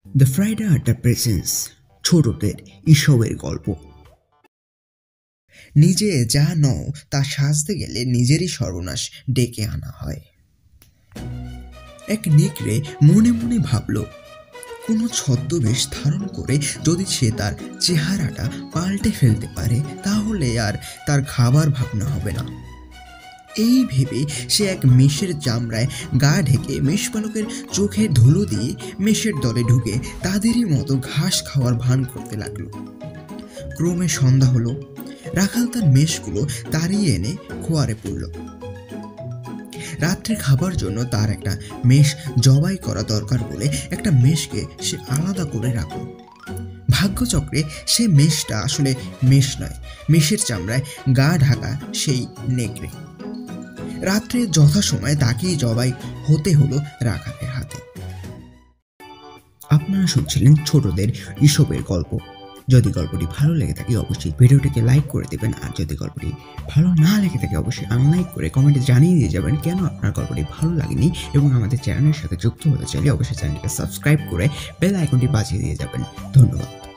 The Friday আড্ডা presence ছোটদের ঈশবের গল্প। নিজে যা নও তা সাজতে গেলে নিজেরই সর্বনাশ ডেকে আনা হয়। এক নেকড়ে মনে মনে ভাবল, কোনো ছদ্মবেশ ধারণ করে যদি সে তার চেহারাটা পাল্টে ফেলতে পারে তাহলে আর তার খাবার ভাবনা হবে না। এই ভেবে সে এক মেষের চামড়ায় গা ঢেকে মেষপালকের চোখে ধুলো দিয়ে মেষের দলে ঢুকে তাদেরই মতো ঘাস খাওয়ার ভান করতে লাগলো। ক্রমে সন্ধ্যা হলো। রাখাল তার মেষগুলো তাড়িয়ে এনে খোয়ারে পড়ল। রাত্রে খাবার জন্য তার একটা মেষ জবাই করা দরকার বলে একটা মেষকে সে আলাদা করে রাখল। ভাগ্যচক্রে সে মেষটা আসলে মেষ নয়, মেষের চামড়ায় গা ঢাকা সেই নেকড়ে। রাত্রে যথাসময়ে তাকেই জবাই হতে হলো রাখালের হাতে। আপনারা শুনছিলেন ছোটদের ঈশবের গল্প। যদি গল্পটি ভালো লেগে থাকে অবশ্যই ভিডিওটিকে লাইক করে দেবেন, আর যদি গল্পটি ভালো না লেগে থাকে অবশ্যই আনলাইক করে কমেন্টে জানিয়ে দিয়ে যাবেন কেন আপনার গল্পটি ভালো লাগেনি। এবং আমাদের চ্যানেলের সাথে যুক্ত হতে চাইলে অবশ্যই চ্যানেলটিকে সাবস্ক্রাইব করে বেল আইকনটি বাজিয়ে দিয়ে যাবেন। ধন্যবাদ।